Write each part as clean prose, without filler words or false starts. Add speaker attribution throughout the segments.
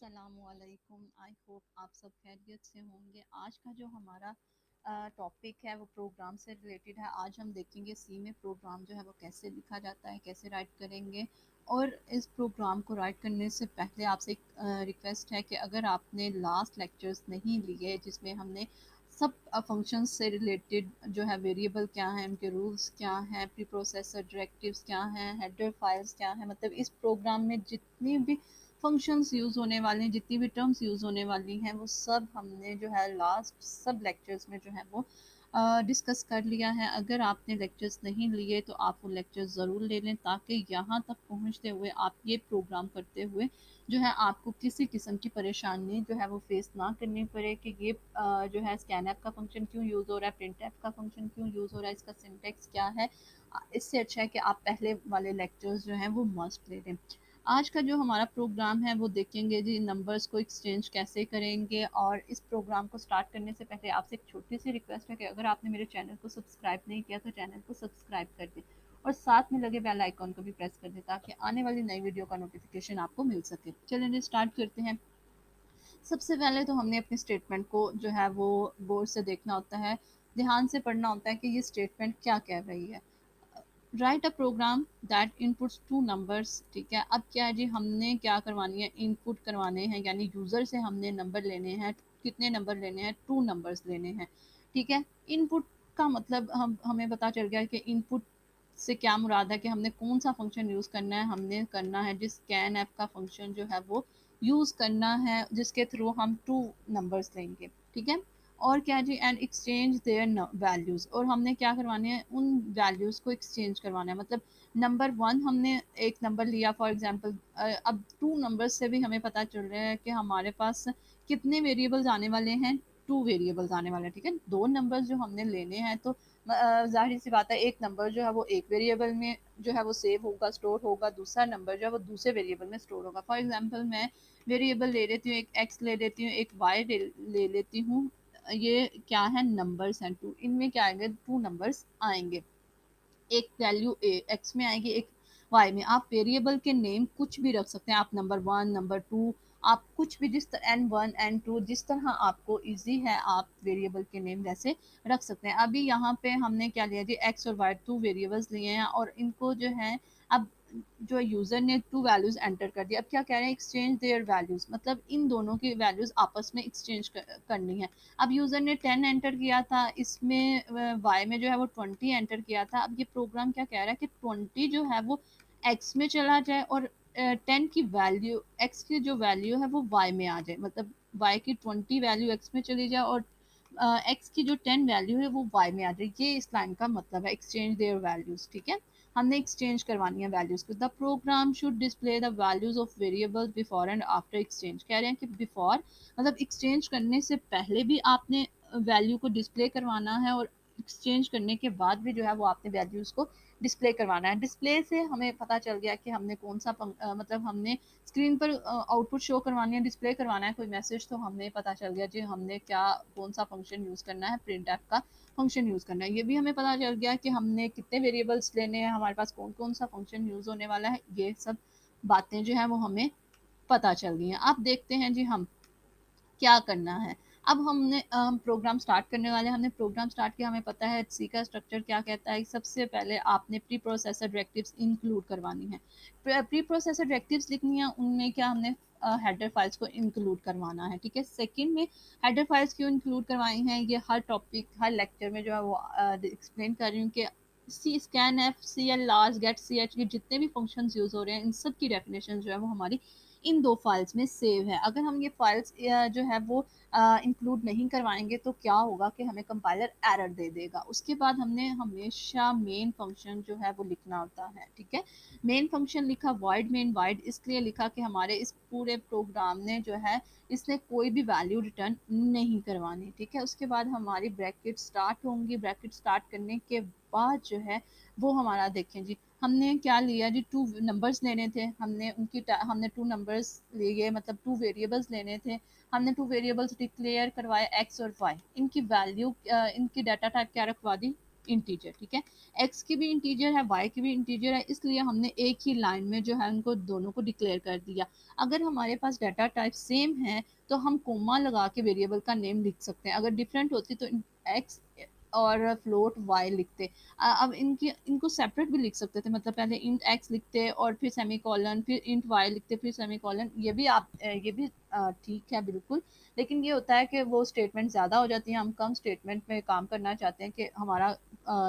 Speaker 1: अस्सलामुअलैकुम। I hope आप सब खैरियत से होंगे। आज का जो हमारा टॉपिक है वो प्रोग्राम से रिलेटेड है। आज हम देखेंगे सी में प्रोग्राम जो है वो कैसे लिखा जाता है, कैसे राइट करेंगे। और इस प्रोग्राम को राइट करने से पहले आपसे एक रिक्वेस्ट है कि अगर आपने लास्ट लेक्चर्स नहीं लिए जिसमें हमने सब फंक्शंस से रिलेटेड जो है वेरिएबल क्या है, उनके रूल्स क्या हैं, प्री प्रोसेसर डायरेक्टिव्स क्या हैं, हेडर फाइल्स क्या हैं, मतलब इस प्रोग्राम में जितनी भी फंक्शंस यूज़ होने वाले हैं, जितनी भी टर्म्स यूज़ होने वाली हैं, वो सब हमने जो है लास्ट सब लेक्चर्स में जो है वो डिस्कस कर लिया है। अगर आपने लेक्चर्स नहीं लिए तो आप वो लेक्चर्स ज़रूर ले लें ताकि यहाँ तक पहुँचते हुए आप ये प्रोग्राम करते हुए जो है आपको किसी किस्म की परेशानी जो है वो फेस ना करनी पड़े कि ये जो है स्कैन ऐप का फंक्शन क्यों यूज़ हो रहा है, प्रिंट ऐप का फंक्शन क्यों यूज़ हो रहा है, इसका सिंटैक्स क्या है। इससे अच्छा है कि आप पहले वाले लेक्चर्स जो हैं वो मस्ट ले लें। आज का जो हमारा प्रोग्राम है वो देखेंगे जी नंबर्स को एक्सचेंज कैसे करेंगे। और इस प्रोग्राम को स्टार्ट करने से पहले आपसे एक छोटी सी रिक्वेस्ट है कि अगर आपने मेरे चैनल को सब्सक्राइब नहीं किया तो चैनल को सब्सक्राइब कर दें और साथ में लगे बेल आइकॉन को भी प्रेस कर दें ताकि आने वाली नई वीडियो का नोटिफिकेशन आपको मिल सके। चलिए स्टार्ट करते हैं। सबसे पहले तो हमने अपने स्टेटमेंट को जो है वो गौर से देखना होता है, ध्यान से पढ़ना होता है कि ये स्टेटमेंट क्या कह रही है। Write a program that inputs two numbers. ठीक है, अब क्या है जी, हमने क्या करवानी है, इनपुट करवाने हैं, यानी यूज़र से हमने नंबर लेने हैं। कितने नंबर लेने हैं? 2 नंबर्स लेने हैं। ठीक है, इनपुट का मतलब हम हमें पता चल गया कि इनपुट से क्या मुराद है कि हमने कौन सा फंक्शन यूज़ करना है। हमने करना है जिस स्कैन ऐप का फंक्शन जो है वो यूज़ करना है जिसके थ्रू हम 2 नंबर्स लेंगे। ठीक है, और क्या जी, एंड एक्सचेंज देयर वैल्यूज़, और हमने क्या करवाने हैं, उन वैल्यूज़ को एक्सचेंज करवाना है। मतलब नंबर 1 हमने एक नंबर लिया फॉर एग्जांपल, अब 2 नंबर्स से भी हमें पता चल रहा है कि हमारे पास कितने वेरिएबल्स आने वाले हैं, 2 वेरिएबल्स आने वाले हैं। ठीक है, 2 नंबर्स जो हमने लेने हैं तो ज़ाहिर सी बात है एक नंबर जो है वो एक वेरिएबल में जो है वो सेव होगा, स्टोर होगा, दूसरा नंबर जो है वो दूसरे वेरिएबल में स्टोर होगा। फॉर एग्जांपल मैं वेरिएबल ले लेती हूँ, एक एक्स ले लेती हूँ, एक वाई ले लेती हूँ। ये क्या है, नंबर्स हैं 2, इनमें क्या आएंगे, 2 नंबर्स आएंगे। एक वैल्यू ए एक्स में आएगी, एक वाई में। आप वेरिएबल के नेम कुछ भी रख सकते हैं, आप नंबर 1 नंबर 2 आप कुछ भी, जिस तरह n1 n2 जिस तरह आपको इजी है आप वेरिएबल के नेम वैसे रख सकते हैं। अभी यहाँ पे हमने क्या लिया जी, एक्स और वाई 2 वेरिएबल्स लिए हैं और इनको जो है अब जो यूज़र ने 2 वैल्यूज़ एंटर कर दिया। अब क्या कह रहे हैं, एक्सचेंज देयर वैल्यूज़, मतलब इन दोनों की वैल्यूज़ आपस में एक्सचेंज करनी है। अब यूज़र ने 10 एंटर किया था, इसमें वाई में जो है वो 20 एंटर किया था। अब ये प्रोग्राम क्या कह रहा है कि 20 जो है वो एक्स में चला जाए और 10 की वैल्यू, एक्स की जो वैल्यू है वो वाई में आ जाए। मतलब वाई की 20 वैल्यू एक्स में चली जाए और एक्स की जो 10 वैल्यू है वो वाई में आ जाए। ये इस लाइन का मतलब है, एक्सचेंज देयर वैल्यूज। ठीक है, हमने एक्सचेंज करवानी है वैल्यूज को। The programme should display the values of variables before and after exchange. कह रहे हैं कि बिफोर मतलब एक्सचेंज करने से पहले भी आपने वैल्यू को डिस्प्ले करवाना है और एक्सचेंज करने के बाद भी जो है वो आपने वैल्यूज़ को डिस्प्ले करवाना है। डिस्प्ले से हमें पता चल गया कि हमने कौन सा मतलब हमने स्क्रीन पर आउटपुट शो करवानी है, डिस्प्ले करवाना है कोई मैसेज, तो हमें पता चल गया जी हमने क्या कौन सा फंक्शन यूज़ करना है, प्रिंट ऐप का फंक्शन यूज़ करना है। ये भी हमें पता चल गया कि हमने कितने वेरिएबल्स लेने हैं, हमारे पास कौन कौन सा फंक्शन यूज़ होने वाला है। ये सब बातें जो है वो हमें पता चल गई हैं। अब देखते हैं जी हम क्या करना है। अब हमने हम प्रोग्राम स्टार्ट करने वाले हैं। हमने प्रोग्राम स्टार्ट किया, हमें पता है सी का स्ट्रक्चर क्या कहता है। सबसे पहले आपने प्री प्रोसेसर डायरेक्टिव्स इंक्लूड करवानी है। प्री प्रोसेसर डायरेक्टिव्स लिखनी है, उनमें क्या हमने हेडर फाइल्स को इंक्लूड करवाना है। ठीक है, सेकंड में हेडर फाइल्स क्यों इंक्लूड करवाई हैं, ये हर टॉपिक हर लेक्चर में जो है वो एक्सप्लेन कर रही हूँ कि C scan F C L large get C H के जितने भी फंक्शंस यूज़ हो रहे हैं इन सब की डेफिनेशन जो है वो हमारी इन 2 फाइल्स में सेव है। अगर हम ये फाइल्स जो है वो इंक्लूड नहीं करवाएंगे तो क्या होगा कि हमें कंपाइलर एरर दे देगा। उसके बाद हमने हमेशा मेन फंक्शन जो है वो लिखना होता है। ठीक है, मेन फंक्शन लिखा वॉइड मेन, वाइड इसलिए लिखा कि हमारे इस पूरे प्रोग्राम ने जो है इसने कोई भी वैल्यू रिटर्न नहीं करवानी। ठीक है, उसके बाद हमारी ब्रैकेट स्टार्ट होंगी। ब्रैकेट स्टार्ट करने के बाद जो है वो हमारा देखें जी, हमने क्या लिया जी, 2 नंबर्स लेने थे। हमने 2 नंबर्स लिए, मतलब 2 वेरिएबल्स लेने थे। हमने 2 वेरिएबल्स डिक्लेयर करवाए एक्स और वाई। इनकी वैल्यू इनकी डाटा टाइप क्या रखवा दी, इंटीजर, ठीक है। एक्स की भी इंटीजर है, वाई की भी इंटीजर है, इसलिए हमने एक ही लाइन में जो है उनको दोनों को डिक्लेयर कर दिया। अगर हमारे पास डाटा टाइप सेम है तो हम कोमा लगा के वेरिएबल का नेम लिख सकते हैं, अगर डिफरेंट होती तो एक्स और फ्लोट वाई लिखते। अब इनकी इनको सेपरेट भी लिख सकते थे, मतलब पहले इंट एक्स लिखते और फिर सेमी कॉलन, फिर इंट वाई लिखते, फिर सेमी कॉलन, ये भी आप ये भी ठीक है बिल्कुल। लेकिन ये होता है कि वो स्टेटमेंट ज़्यादा हो जाती है, हम कम स्टेटमेंट में काम करना चाहते हैं कि हमारा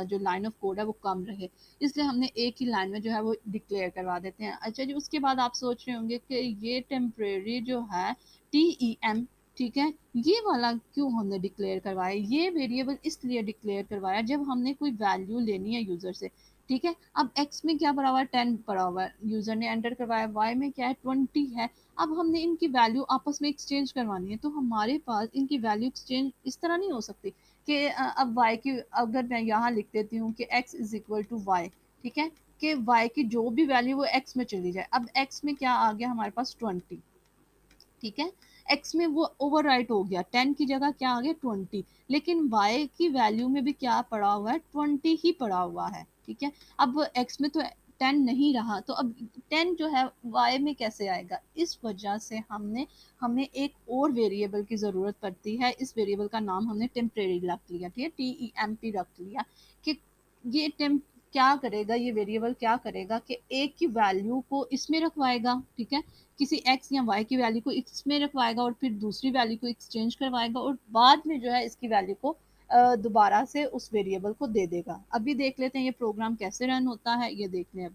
Speaker 1: जो लाइन ऑफ कोड है वो कम रहे, इसलिए हमने एक ही लाइन में जो है वो डिक्लेयर करवा देते हैं। अच्छा जी, उसके बाद आप सोच रहे होंगे कि ये टेम्परेरी जो है TEM, ठीक है, ये वाला क्यों हमने डिक्लेयर करवाया। ये वेरिएबल इसलिए डिक्लेयर करवाया जब हमने कोई वैल्यू लेनी है यूजर से, ठीक है। अब एक्स में क्या पड़ा हुआ है, 10 पड़ा हुआ है, यूजर ने एंटर करवाया, वाई में क्या है, 20 है। अब हमने इनकी वैल्यू आपस में एक्सचेंज करवानी है, तो हमारे पास इनकी वैल्यू एक्सचेंज इस तरह नहीं हो सकती कि अब वाई की, अगर मैं यहाँ लिख देती हूँ कि x is equal to Y, ठीक है, कि y की जो भी वैल्यू वो x में चली जाए। अब x में क्या आ गया हमारे पास, 20, ठीक है। x में वो ओवरराइट हो गया, 10 की जगह क्या आ गया, 20, लेकिन y की वैल्यू में भी क्या पड़ा हुआ है, 20 ही पड़ा हुआ है, ठीक है। अब x में तो 10 नहीं रहा, तो अब 10 जो है y में कैसे आएगा, इस वजह से हमें एक और वेरिएबल की ज़रूरत पड़ती है। इस वेरिएबल का नाम हमने टेम्परेरी रख लिया, ठीक है, TEMP रख लिया, कि ये टेम्प क्या करेगा, ये वेरिएबल क्या करेगा कि एक की वैल्यू को इसमें रखवाएगा, ठीक है, किसी x या y की वैल्यू को इसमें रखवाएगा और फिर दूसरी वैल्यू को एक्सचेंज करवाएगा और बाद में जो है इसकी वैल्यू को दोबारा से उस वेरिएबल को दे देगा। अभी देख लेते हैं ये प्रोग्राम कैसे रन होता है, ये देख लें।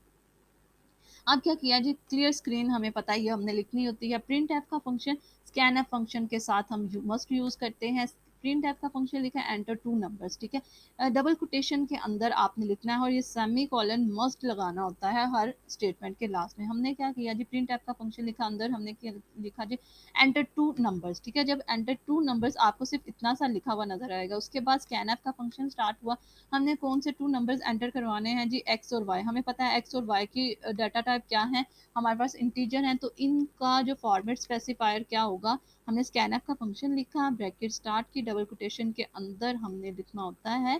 Speaker 1: अब क्या किया जी, क्लियर स्क्रीन हमें पता ही है हमने लिखनी होती है। प्रिंट एफ का फंक्शन स्कैन एफ फंक्शन के साथ हम मस्ट यूज करते हैं। प्रिंट एफ का फंक्शन लिखा है एंटर टू नंबर्स, ठीक है, डबल कोटेशन के अंदर आपने लिखना है और ये सेमी कॉलन मस्ट लगाना होता है हर स्टेटमेंट के लास्ट में। हमने क्या किया जी, प्रिंट एफ का फंक्शन लिखा, अंदर हमने क्या लिखा जी, एंटर टू नंबर्स, ठीक है। जब एंटर टू नंबर्स आपको सिर्फ इतना सा लिखा हुआ नजर आएगा, उसके बाद स्कैन एफ का फंक्शन स्टार्ट हुआ। हमने कौन से टू नंबर्स एंटर करवाने हैं जी, एक्स और वाई। हमें पता है एक्स और वाई की डाटा टाइप क्या है, हमारे पास इंटीजर है, तो इनका जो फॉर्मेट स्पेसिफायर क्या होगा, हमने स्कैनएफ का फंक्शन लिखा, ब्रैकेट स्टार्ट की, डबल कोटेशन के अंदर हमने लिखना होता है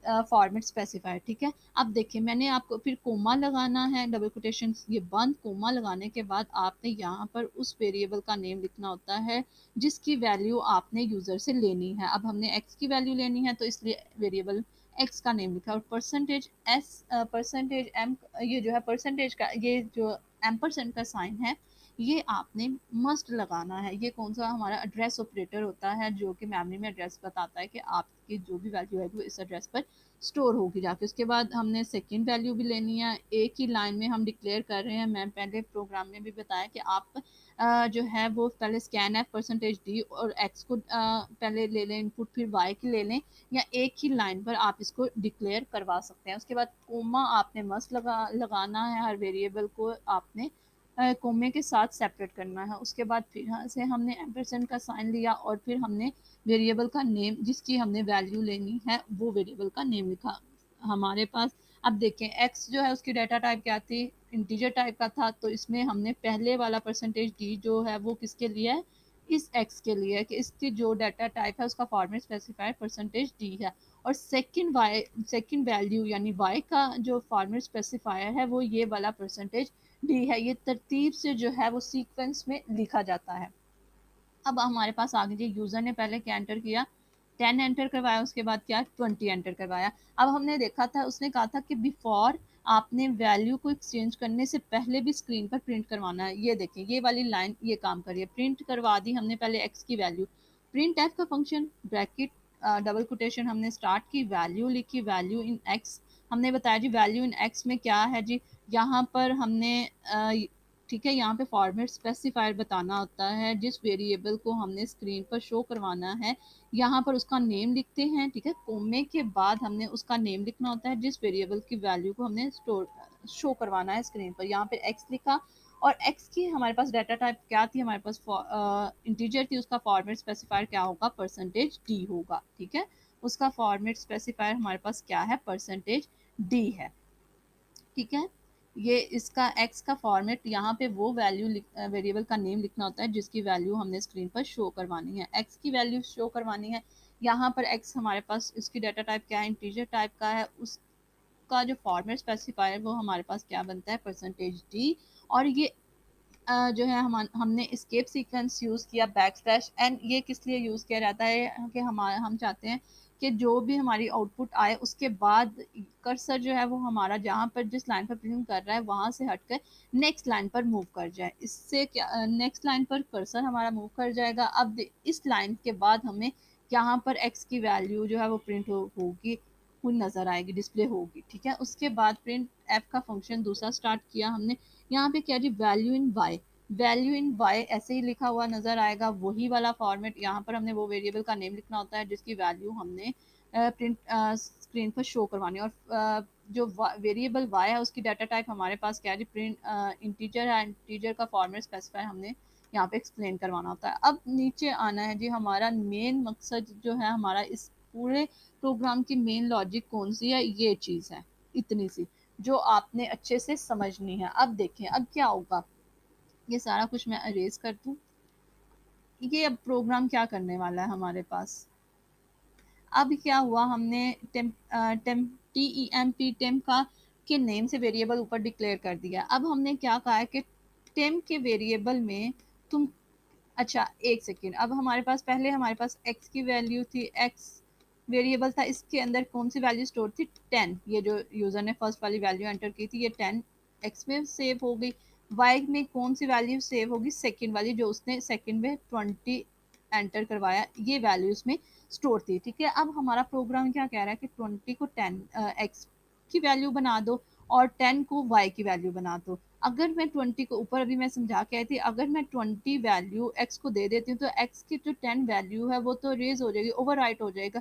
Speaker 1: फॉर्मेट स्पेसिफायर, ठीक है। अब देखिए मैंने आपको फिर कोमा लगाना है, डबल कोटेशन ये बंद, कोमा लगाने के बाद आपने यहाँ पर उस वेरिएबल का नेम लिखना होता है जिसकी वैल्यू आपने यूजर से लेनी है। अब हमने एक्स की वैल्यू लेनी है तो इसलिए वेरिएबल एक्स का नेम लिखा और परसेंटेज एस, परसेंटेज एम, ये जो है परसेंटेज का ये जो एम्परसेंट का साइन है ये आपने मस्ट लगाना है। ये कौन सा हमारा एड्रेस ऑपरेटर होता है जो कि मेमोरी में एड्रेस बताता है कि आपकी जो भी वैल्यू है वो इस एड्रेस पर स्टोर होगी जाके। उसके बाद हमने सेकंड वैल्यू भी लेनी है, एक ही लाइन में हम डिक्लेयर कर रहे हैं। मैं पहले प्रोग्राम में भी बताया कि आप जो है वो पहले स्कैन एफ परसेंटेज डी और एक्स को पहले ले लें इनपुट, फिर वाई की ले लें, या एक ही लाइन पर आप इसको डिक्लेयर करवा सकते हैं। उसके बाद कोमा आपने मस्ट लगाना है, हर वेरिएबल को आपने कोमे के साथ सेपरेट करना है। उसके बाद फिर यहाँ से हमने एम्परसेंड का साइन लिया और फिर हमने वेरिएबल का नेम जिसकी हमने वैल्यू लेनी है वो वेरिएबल का नेम लिखा हमारे पास। अब देखें एक्स जो है उसकी डाटा टाइप क्या थी, इंटीजर टाइप का था, तो इसमें हमने पहले वाला परसेंटेज डी जो है वो किसके लिए है, इस एक्स के लिए है कि इसकी जो डाटा टाइप है उसका फॉर्मेट स्पेसिफायर परसेंटेज डी है। और सेकंड वैल्यू यानी वाई का जो फॉर्मेट स्पेसिफायर है वो ये वाला परसेंटेज डी है। ये तरतीब से जो है वो सीक्वेंस में लिखा जाता है। अब हमारे पास आगे जी, यूजर ने पहले क्या एंटर किया, 10 एंटर करवाया, उसके बाद क्या 20 एंटर करवाया। अब हमने देखा था, उसने कहा था कि बिफोर आपने वैल्यू को एक्सचेंज करने से पहले भी स्क्रीन पर प्रिंट करवाना है। ये देखें ये वाली लाइन ये काम करिए, प्रिंट करवा दी हमने पहले एक्स की वैल्यू, प्रिंट एफ का फंक्शन ब्रैकेट डबल कोटेशन हमने स्टार्ट की, वैल्यू लिखी, वैल्यू इन एक्स। हमने बताया जी वैल्यू इन एक्स में क्या है जी, यहाँ पर हमने ठीक है, यहाँ पे फॉर्मेट स्पेसिफायर बताना होता है जिस वेरिएबल को हमने स्क्रीन पर शो करवाना है, यहाँ पर उसका नेम लिखते हैं, ठीक है। कोमे के बाद हमने उसका नेम लिखना होता है जिस वेरिएबल की वैल्यू को हमने स्टोर शो करवाना है स्क्रीन पर। यहाँ पे एक्स लिखा और एक्स की हमारे पास डाटा टाइप क्या थी, हमारे पास इंटीजर थी, उसका फॉर्मेट स्पेसिफायर क्या होगा, परसेंटेज डी होगा, ठीक है। उसका फॉर्मेट स्पेसिफायर हमारे पास क्या है, परसेंटेज डी है, ठीक है। ये इसका एक्स का फॉर्मेट, यहाँ पे वो वैल्यू वेरिएबल का नेम लिखना होता है जिसकी वैल्यू हमने स्क्रीन पर शो करवानी है, एक्स की वैल्यू शो करवानी है। यहाँ पर एक्स हमारे पास इसकी डाटा टाइप क्या है, इंटीजर टाइप का है, उसका जो फॉर्मेट स्पेसिफायर वो हमारे पास क्या बनता है, परसेंटेज डी। और ये जो है हमने एस्केप सीक्वेंस यूज़ किया बैक स्लैश एन, ये किस लिए यूज़ किया जाता है कि हम चाहते हैं कि जो भी हमारी आउटपुट आए उसके बाद कर्सर जो है वो हमारा जहाँ पर जिस लाइन पर प्रिंट कर रहा है वहाँ से हटकर नेक्स्ट लाइन पर मूव कर जाए। इससे क्या, नेक्स्ट लाइन पर कर्सर हमारा मूव कर जाएगा। अब इस लाइन के बाद हमें यहाँ पर एक्स की वैल्यू जो है वो प्रिंट होगी, वो नज़र आएगी, डिस्प्ले होगी। ठीक है, उसके बाद प्रिंट एफ का फंक्शन दूसरा स्टार्ट किया हमने। यहाँ पे क्या जी, value in y, value in y ऐसे ही लिखा हुआ नजर आएगा, वही वाला फॉर्मेट। यहाँ पर हमने वो वेरिएबल का नेम लिखना होता है जिसकी वैल्यू हमने प्रिंट स्क्रीन पर शो करवानी है। और जो वेरिएबल वाई है उसकी डाटा टाइप हमारे पास क्या है जी, प्रिंट इंटीजर है। इंटीजर का फॉर्मेट स्पेसिफाई हमने यहाँ पे एक्सप्लेन करवाना होता है। अब नीचे आना है जी, हमारा मेन मकसद जो है, हमारा इस पूरे प्रोग्राम की मेन लॉजिक कौन सी है, ये चीज़ है इतनी सी जो आपने अच्छे से समझनी है। अब देखें अब क्या होगा, ये सारा कुछ मैं अरेज कर दूं। ये अब प्रोग्राम क्या करने वाला है हमारे पास। अब क्या हुआ, हमने temp temp T E M P temp का के नेम से वेरिएबल ऊपर डिक्लेयर कर दिया। अब हमने क्या कहा है कि टेम्प के वेरिएबल में तुम, अच्छा एक सेकेंड, अब हमारे पास पहले हमारे पास x की वैल्यू थी, x वेरिएबल था, इसके अंदर कौन सी वैल्यू स्टोर थी, 10। ये जो यूजर ने फर्स्ट वाली वैल्यू एंटर की थी ये 10 x में सेव हो गई। y में कौन सी वैल्यू सेव होगी, सेकंड वाली, जो उसने सेकंड में 20 एंटर करवाया, ये वैल्यू इसमें स्टोर थी। ठीक है, अब हमारा प्रोग्राम क्या कह रहा है कि 20 को 10 x की वैल्यू बना दो और 10 को y की वैल्यू बना दो। अगर मैं 20 को, ऊपर अभी मैं समझा के आई थी, अगर मैं 20 वैल्यू x को दे देती हूँ तो x की जो 10 वैल्यू है वो तो रेज हो जाएगी, ओवरराइट हो जाएगा,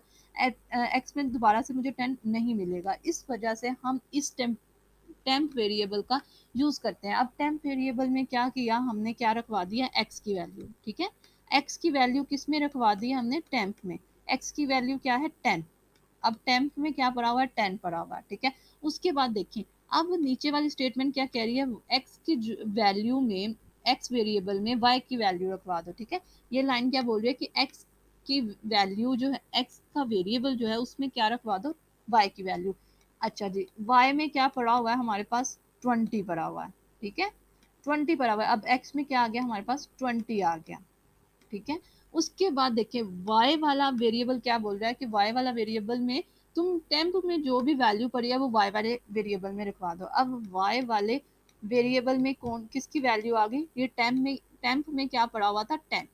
Speaker 1: x में दोबारा से मुझे 10 नहीं मिलेगा। इस वजह से हम इस टेम्प वेरिएबल का यूज करते हैं। अब टेम्प वेरिएबल में क्या किया हमने, क्या रखवा दिया, x की वैल्यू। ठीक है, x की वैल्यू किस में रखवा दी हमने, टेम्प में। x की वैल्यू क्या है, 10। अब टेम्प में क्या पड़ा हुआ है, 10 पड़ा हुआ है। ठीक है, उसके बाद देखिए अब नीचे वाली स्टेटमेंट क्या कह रही है, x की वैल्यू में, x वेरिएबल में y की वैल्यू रखवा दो। ठीक है, ये लाइन क्या बोल रही है कि x की वैल्यू जो है, x का वेरिएबल जो है उसमें क्या रखवा दो, y की वैल्यू। अच्छा जी, y में क्या पड़ा हुआ है हमारे पास, 20 पड़ा हुआ है। ठीक है, 20 पड़ा हुआ है। अब x में क्या आ गया हमारे पास, 20 आ गया। ठीक है, उसके बाद देखिए y वाला वेरिएबल क्या बोल रहा है कि y वाला वेरिएबल में तुम टेम्प में जो भी वैल्यू पड़ी है वो y वाले वेरिएबल में रखवा दो। अब y वाले वेरिएबल में कौन किसकी वैल्यू आ गई, ये टेम्प में क्या पड़ा हुआ था, 10।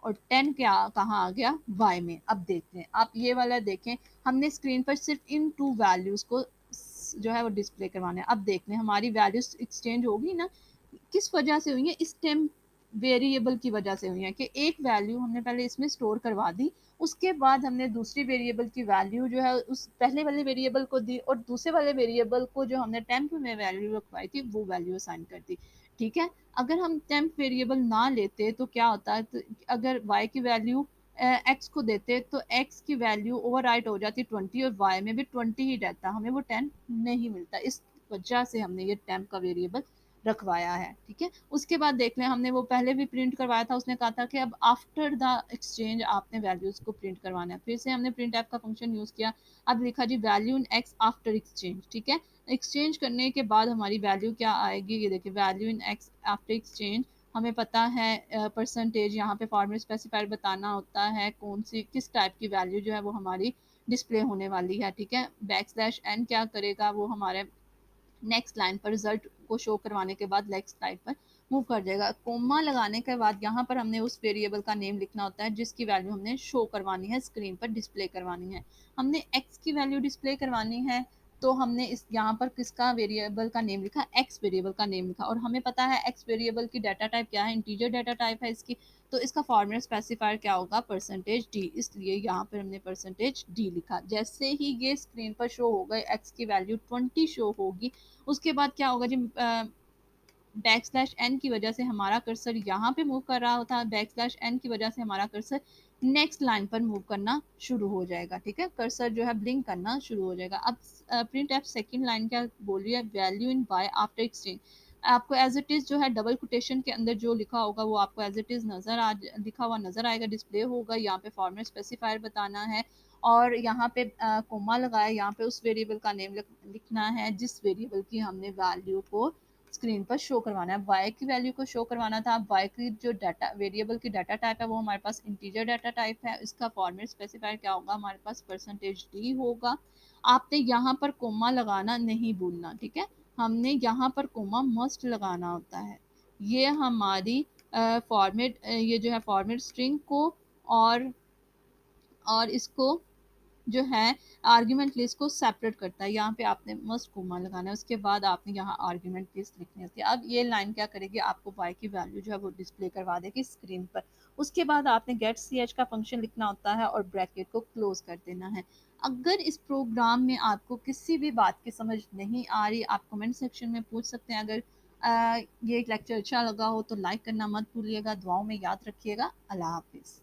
Speaker 1: और 10 क्या कहाँ आ गया, y में। अब देखते हैं, आप ये वाला देखें, हमने स्क्रीन पर सिर्फ इन टू वैल्यूज को जो है वो डिस्प्ले करवाना है। अब देखते हैं हमारी वैल्यूज एक्सचेंज होगी ना, किस वजह से हुई है, इस टेम्प वेरिएबल की वजह से हुई है कि एक वैल्यू हमने पहले इसमें स्टोर करवा दी, उसके बाद हमने दूसरी वेरिएबल की वैल्यू जो है उस पहले वाले वेरिएबल को दी, और दूसरे वाले वेरिएबल को जो हमने टेम्प में वैल्यू रखवाई थी वो वैल्यू असाइन कर दी। ठीक है, अगर हम टेम्प वेरिएबल ना लेते तो क्या होता है, तो अगर y की वैल्यू x को देते तो x की वैल्यू ओवरराइट हो जाती 20 और y में भी 20 ही रहता, हमें वो 10 नहीं मिलता। इस वजह से हमने ये टेम्प का वेरिएबल रखवाया है। ठीक है, उसके बाद देख लें, हमने वो पहले भी प्रिंट करवाया था, उसने कहा था कि अब आफ्टर द एक्सचेंज आपने वैल्यूज को प्रिंट करवाना है। फिर से हमने प्रिंट ऐप का फंक्शन यूज किया। अब लिखा जी value in x after exchange. ठीक है, एक्सचेंज करने के बाद हमारी वैल्यू क्या आएगी, ये देखिए value in x after exchange. हमें पता है परसेंटेज, यहाँ पे फॉर्मेट स्पेसिफायर बताना होता है कौन सी किस टाइप की वैल्यू जो है वो हमारी डिस्प्ले होने वाली है। ठीक है, बैक स्लैश एन क्या करेगा, वो हमारे नेक्स्ट लाइन पर रिजल्ट को शो करवाने के बाद नेक्स्ट लाइन पर मूव कर जाएगा। कोमा लगाने के बाद यहाँ पर हमने उस वेरिएबल का नेम लिखना होता है जिसकी वैल्यू हमने शो करवानी है, स्क्रीन पर डिस्प्ले करवानी है। हमने x की वैल्यू डिस्प्ले करवानी है तो हमने इस यहाँ पर किसका वेरिएबल का नेम लिखा, x वेरिएबल का नेम लिखा। और हमें पता है x वेरिएबल की डाटा टाइप क्या है, इंटीजर डाटा टाइप है इसकी, तो इसका फॉर्मेट स्पेसिफायर क्या होगा, परसेंटेज डी। इसलिए यहाँ पर हमने परसेंटेज डी लिखा। जैसे ही ये स्क्रीन पर शो हो गए, x की वैल्यू 20 शो होगी, उसके बाद क्या होगा जी, बैकस्लैश n की वजह से हमारा कर्सर यहाँ पे मूव कर रहा होता है, बैकस्लैश n की वजह से हमारा कर्सर नेक्स्ट लाइन पर मूव करना शुरू हो जाएगा। ठीक है, कर्सर जो है ब्लिंक करना शुरू हो जाएगा। अब प्रिंट एफ सेकेंड लाइन क्या बोल रही है, value in by after exchange. आपको एज इट इज जो है डबल कोटेशन के अंदर जो लिखा होगा वो आपको एज इट इज नजर आ लिखा हुआ नजर आएगा, डिस्प्ले होगा। यहाँ पे फॉर्मेट स्पेसिफायर बताना है और यहाँ पे कोमा लगाया, यहाँ पे उस वेरिएबल का नेम लिखना है जिस वेरिएबल की हमने वैल्यू को स्क्रीन पर शो करवाना है। वाई की वैल्यू को शो करवाना था। वाई की जो डाटा वेरिएबल की डाटा टाइप है वो हमारे पास इंटीजर डाटा टाइप है। इसका फॉर्मेट स्पेसिफायर क्या होगा, हमारे पास %d होगा। आपने यहाँ पर कोमा लगाना नहीं भूलना, ठीक है। हमने यहाँ पर कोमा मस्ट लगाना होता है। ये हमारी फॉर्मेट ये जो है फॉर्मेट स्ट्रिंग को और इसको जो है आर्ग्यूमेंट लिस्ट को सेपरेट करता है। यहाँ पे आपने मस्ट कोमा लगाना है, उसके बाद आपने यहाँ आर्ग्यूमेंट लिस्ट लिखनी होती है। अब ये लाइन क्या करेगी, आपको y की वैल्यू जो है वो डिस्प्ले करवा देगी स्क्रीन पर। उसके बाद आपने गेट ch का फंक्शन लिखना होता है और ब्रैकेट को क्लोज कर देना है। अगर इस प्रोग्राम में आपको किसी भी बात की समझ नहीं आ रही, आप कमेंट सेक्शन में पूछ सकते हैं। अगर ये लेक्चर अच्छा लगा हो तो लाइक करना मत भूलिएगा। दुआओं में याद रखिएगा। अल्लाह हाफिज़।